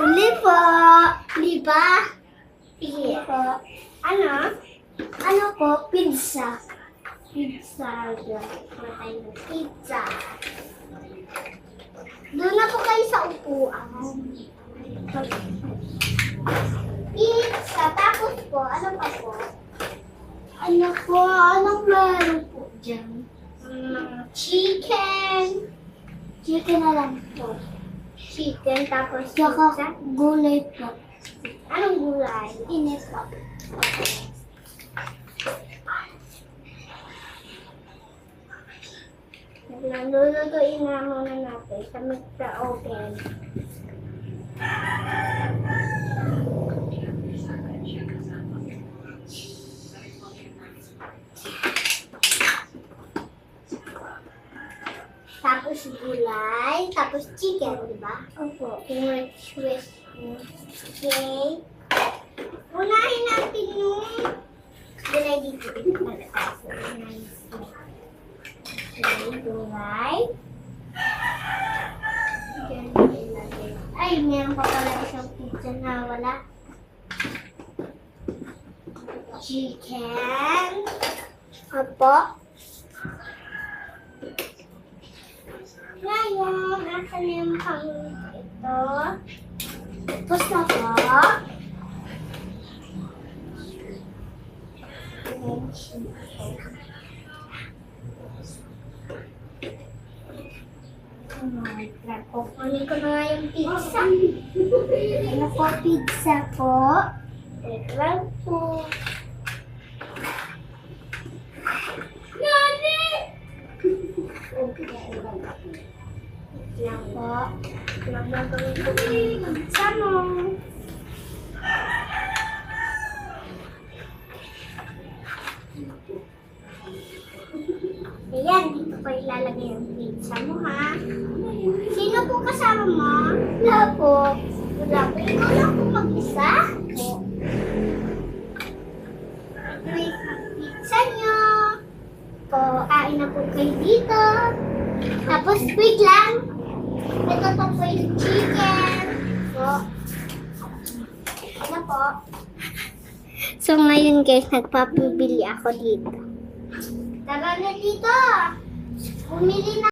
Uli po. Di ba? Sige po. Ano? Ano po? Pizza. Pizza. Matay ng pizza. Doon na po kayo sa upuan. Pizza. Tapos po, ano pa po? Ano po? Anong meron po dyan? Chicken. Chicken na lang po. Chicken, tapos pizza. Gulay po. Anong gulay? Init po. Lulutuin na muna natin sa mixer oven. Tapos gulay, tapos chicken, di ba? Opo. Okay. Unahin natin yung gulay dito. Unahin. Okay, gulay. Ay, meron pa pala isang pizza na wala. Chicken. Opo. Ngayon, asan yung pang ito? Tapos na po. Kukunin ko na nga yung pizza. Ano po, pizza po? Ito lang po. Nani! Lang po. Lang gagawin ko yung pizza mo. Ayan, dito ko ilalagay yung pizza mo, ha? Sino po kasama mo? Wala po. Wala po. Ikaw lang po mag-isa? Po. Ito yung pizza nyo. Po, kain na po kayo dito. Tapos, wait lang. Ito pa po yung chicken. Po. Ano po? So, ngayon guys, nagpapabili ako dito. Tara na dito. Bumili na.